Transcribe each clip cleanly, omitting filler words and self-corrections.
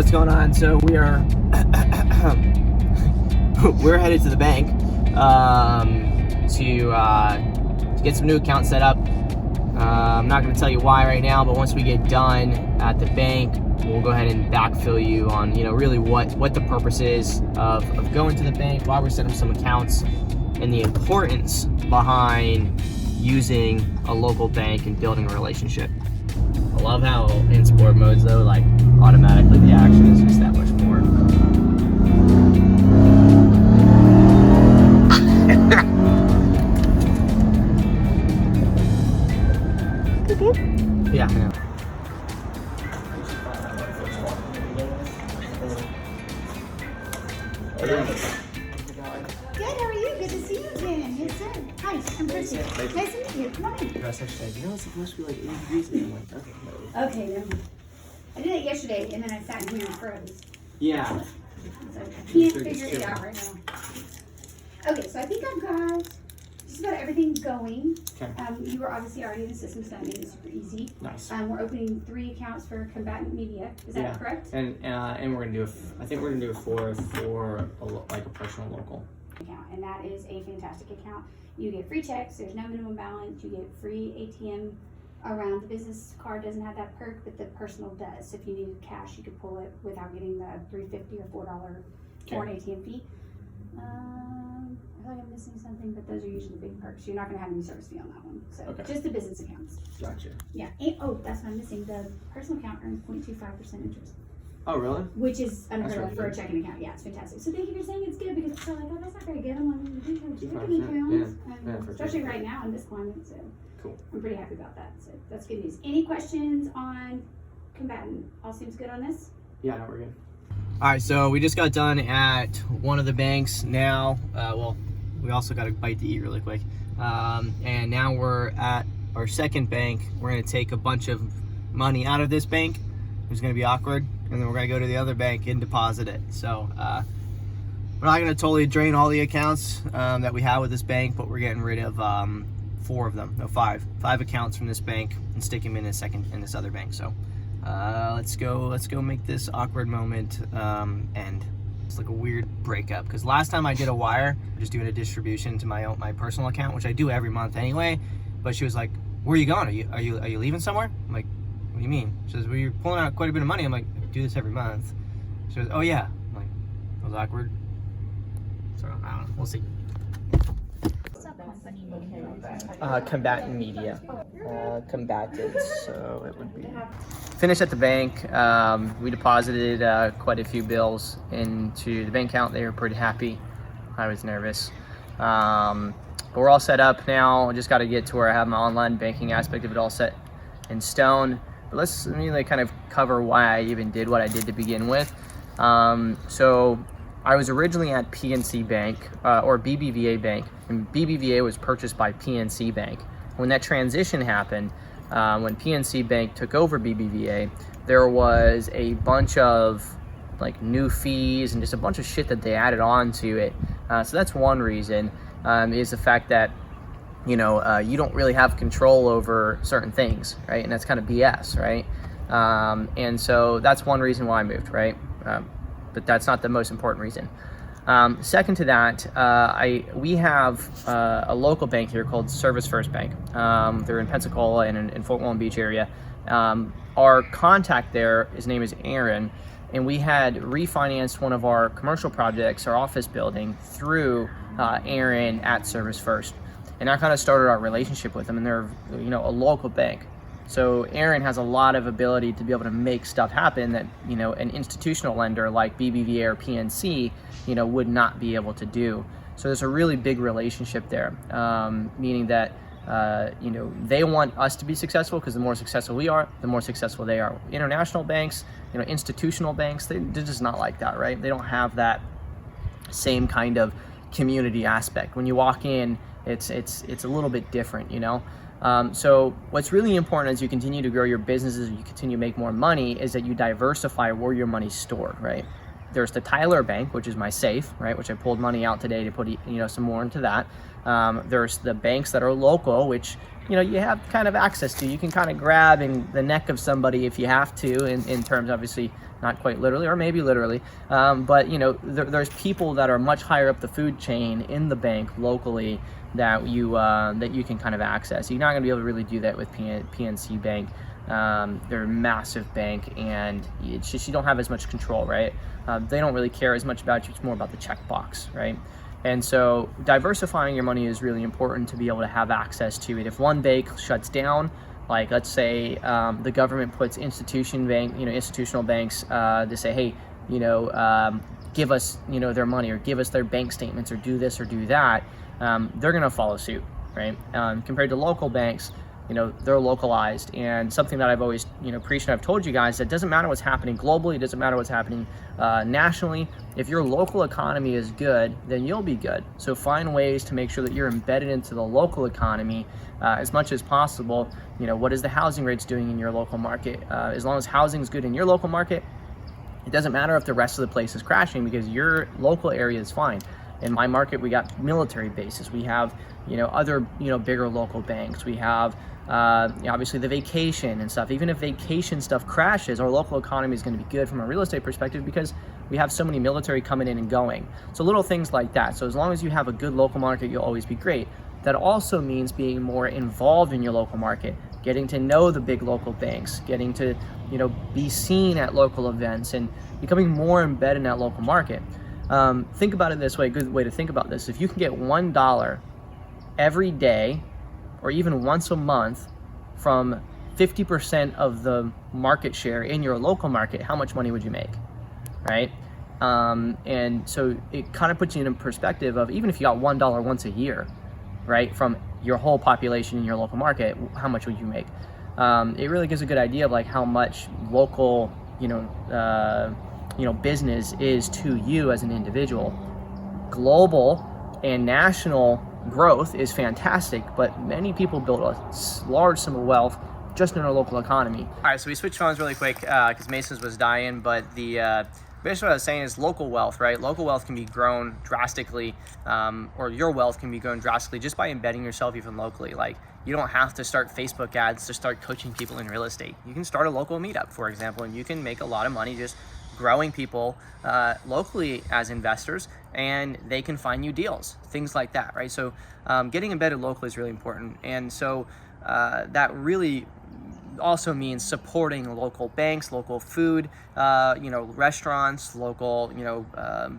what's going on? So we are we're headed to the bank to get some new accounts set up. I'm not going to tell you why right now, but once we get done at the bank, we'll go ahead and backfill you on, really what the purpose is of going to the bank, why we're setting up some accounts, and the importance behind using a local bank and building a relationship. I love how in sport modes though, like automatically the action is just that much more. Yeah, I know. Good, how are you? Good to see you again. Yes, sir. Hi, I'm Chrissy. Nice to meet you. Come on in. It's supposed to be like 80 degrees and I'm like, Okay, never mind. I did it yesterday and then I sat in here and froze. yeah. So I can't figure it out right now. Okay, so I think I've got just about everything going. Okay. You were obviously already in the system, so that made it super easy. Nice. We're opening 3 accounts for Combatant Media. Is that correct? And we're gonna do I think we're gonna do a for like a personal local account, and that is a fantastic account. You get free checks, there's no minimum balance, you get free ATM around. The business card doesn't have that perk, but the personal does. So if you needed cash, you could pull it without getting the $3.50 or $4 for an ATM fee. I feel like I'm missing something, but those are usually the big perks. You're not going to have any service fee on that one. So just the business accounts. Gotcha. Yeah. And, that's what I'm missing. The personal account earns 0.25% interest. Oh, really? Which is unheard really of for a good. checking account. Yeah, it's fantastic. So thank you for saying it's good, because people are like, oh, that's not very good. I'm like, you do have checking accounts, especially right now in this climate. So Cool. I'm pretty happy about that. So that's good news. Any questions on Combatant? All seems good on this? Yeah, no, we're good. All right, so we just got done at one of the banks now. We also got a bite to eat really quick. And now we're at our second bank. We're gonna take a bunch of money out of this bank. It's gonna be awkward. And then we're gonna go to the other bank and deposit it. So we're not gonna totally drain all the accounts that we have with this bank, but we're getting rid of 4 of them. No, 5 accounts from this bank and stick them in this other bank. So let's go make this awkward moment end. It's like a weird breakup, because last time I did a wire, just doing a distribution to my personal account, which I do every month anyway. But she was like, "Where are you going? Are you leaving somewhere?" I'm like, "What do you mean?" She says, "Well, you're pulling out quite a bit of money." I'm like, "I do this every month." She goes, "Oh yeah." I'm like, that was awkward. So I don't know. We'll see. Combatant Media. Combatant. So it would be. Finished at the bank. We deposited quite a few bills into the bank account. They were pretty happy. I was nervous. But we're all set up now. I just got to get to where I have my online banking aspect of it all set in stone. But let me kind of cover why I even did what I did to begin with. So I was originally at PNC Bank, or BBVA Bank, and BBVA was purchased by PNC Bank. When that transition happened, when PNC Bank took over BBVA, there was a bunch of like new fees and just a bunch of shit that they added on to it. So that's one reason, is the fact that you don't really have control over certain things, right? And that's kind of BS, right? And so that's one reason why I moved, right? But that's not the most important reason. Second to that, we have a local bank here called Service First Bank. They're in Pensacola and in Fort Walton Beach area. Our contact there, his name is Aaron, and we had refinanced one of our commercial projects, our office building, through Aaron at Service First. And that kind of started our relationship with them, and they're a local bank. So Aaron has a lot of ability to be able to make stuff happen that an institutional lender like BBVA or PNC would not be able to do. So there's a really big relationship there, meaning that they want us to be successful, because the more successful we are, the more successful they are. International banks, institutional banks, they're just not like that, right? They don't have that same kind of community aspect. When you walk in, it's a little bit different, So what's really important as you continue to grow your businesses, you continue to make more money, is that you diversify where your money's stored, right? There's the Tyler Bank, which is my safe, right, which I pulled money out today to put, some more into that. There's the banks that are local, which, you have kind of access to. You can kind of grab in the neck of somebody if you have to, in terms, obviously, not quite literally, or maybe literally, but there's people that are much higher up the food chain in the bank locally that you can kind of access. You're not going to be able to really do that with PNC Bank. They're a massive bank, and it's just, you don't have as much control, right? They don't really care as much about you. It's more about the checkbox, right? And so diversifying your money is really important to be able to have access to it. If one bank shuts down, like let's say the government puts institutional banks to say, hey, give us their money, or give us their bank statements, or do this or do that, they're going to follow suit, right? Compared to local banks, they're localized. And something that I've always preached, and I've told you guys, that doesn't matter what's happening globally, it doesn't matter what's happening nationally. If your local economy is good, then you'll be good. So find ways to make sure that you're embedded into the local economy as much as possible. What is the housing rates doing in your local market? As long as housing is good in your local market, it doesn't matter if the rest of the place is crashing, because your local area is fine. In my market, we got military bases. We have, other, bigger local banks. We have, obviously the vacation and stuff. Even if vacation stuff crashes, our local economy is going to be good from a real estate perspective, because we have so many military coming in and going. So little things like that. So as long as you have a good local market, you'll always be great. That also means being more involved in your local market, getting to know the big local banks, getting to, be seen at local events, and becoming more embedded in that local market. Think about it this way, a good way to think about this. If you can get $1 every day, or even once a month, from 50% of the market share in your local market, how much money would you make, right? And so it kind of puts you in a perspective of, even if you got $1 once a year, right, from your whole population in your local market, how much would you make? It really gives a good idea of like how much local, business is to you as an individual. Global and national growth is fantastic, but many people build a large sum of wealth just in our local economy. All right, so we switched phones really quick because Mason's was dying, but basically what I was saying is local wealth, right? Local wealth can be grown drastically, or your wealth can be grown drastically just by embedding yourself even locally. Like, you don't have to start Facebook ads to start coaching people in real estate. You can start a local meetup, for example, and you can make a lot of money just growing people locally as investors, and they can find you deals, things like that, right? So getting embedded locally is really important. And so that really also means supporting local banks, local food, restaurants, local,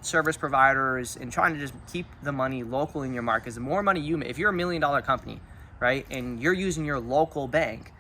service providers, and trying to just keep the money local in your market. Because the more money you make, if you're $1 million company, right, and you're using your local bank,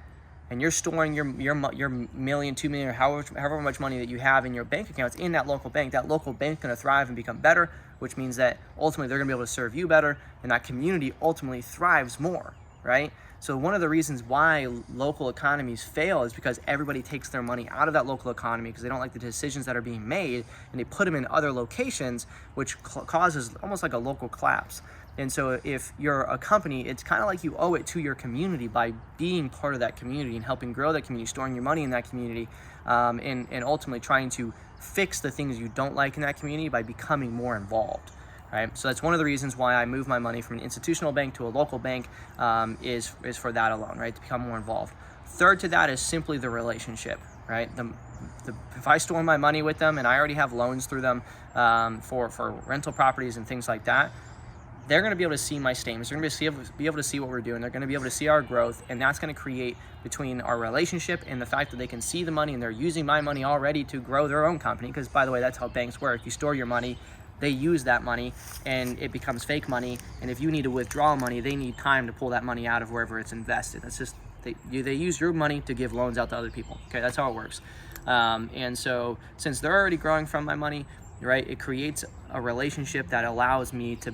and you're storing your $1 million, $2 million, or however much money that you have in your bank accounts in that local bank is going to thrive and become better, which means that ultimately they're going to be able to serve you better, and that community ultimately thrives more, right? So one of the reasons why local economies fail is because everybody takes their money out of that local economy because they don't like the decisions that are being made, and they put them in other locations, which causes almost like a local collapse. And so if you're a company, it's kind of like you owe it to your community by being part of that community and helping grow that community, storing your money in that community, and ultimately trying to fix the things you don't like in that community by becoming more involved. Right? So that's one of the reasons why I moved my money from an institutional bank to a local bank, is for that alone, right? To become more involved. Third to that is simply the relationship, right? If I store my money with them and I already have loans through them for rental properties and things like that, they're going to be able to see my statements. They're going to be able to see what we're doing. They're going to be able to see our growth, and that's going to create between our relationship and the fact that they can see the money and they're using my money already to grow their own company. Because by the way, that's how banks work. You store your money, they use that money, and it becomes fake money. And if you need to withdraw money, they need time to pull that money out of wherever it's invested. That's just they use your money to give loans out to other people. Okay, that's how it works. And so since they're already growing from my money, right, it creates a relationship that allows me to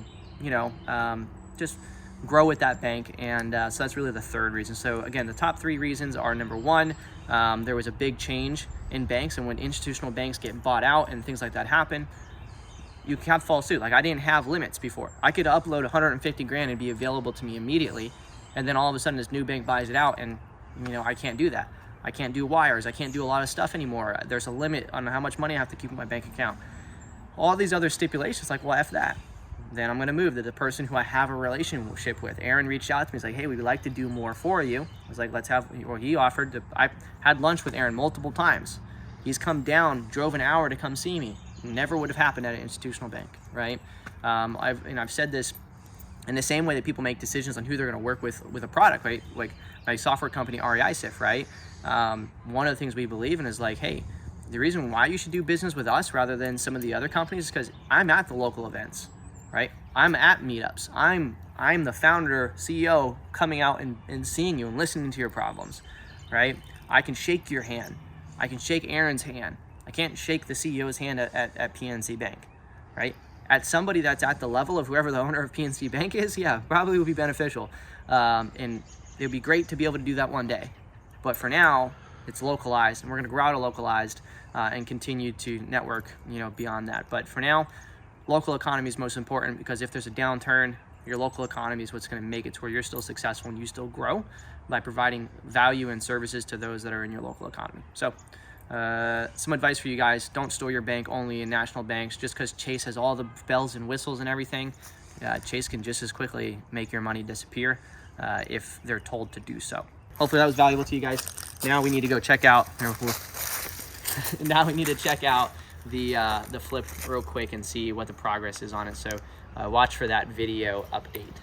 just grow with that bank. And so that's really the third reason. So again, the top three reasons are: number one, there was a big change in banks, and when institutional banks get bought out and things like that happen, you can't follow suit. Like, I didn't have limits before. I could upload 150 grand and be available to me immediately, and then all of a sudden this new bank buys it out, and I can't do that. I can't do wires. I can't do a lot of stuff anymore. There's a limit on how much money I have to keep in my bank account. all these other stipulations, like, well, F that. Then I'm going to move to the person who I have a relationship with. Aaron reached out to me. He's like, hey, we'd like to do more for you. I was like, let's have, or he offered to, I had lunch with Aaron multiple times. He's come down, drove an hour to come see me. Never would have happened at an institutional bank, right? I've said this in the same way that people make decisions on who they're going to work with a product, right? Like my software company, REISIF, right? One of the things we believe in is like, hey, the reason why you should do business with us rather than some of the other companies is because I'm at the local events, right? I'm at meetups. I'm the founder, CEO, coming out and seeing you and listening to your problems, right? I can shake your hand. I can shake Aaron's hand. I can't shake the CEO's hand at PNC Bank, right? At somebody that's at the level of whoever the owner of PNC Bank is, yeah, probably would be beneficial. And it would be great to be able to do that one day. But for now, it's localized, and we're going to grow out of localized and continue to network, beyond that. But for now, local economy is most important, because if there's a downturn, your local economy is what's going to make it to where you're still successful and you still grow by providing value and services to those that are in your local economy. So some advice for you guys: don't store your bank only in national banks. Just because Chase has all the bells and whistles and everything, Chase can just as quickly make your money disappear if they're told to do so. Hopefully that was valuable to you guys. Now we need to go check out the flip real quick and see what the progress is on it. So watch for that video update.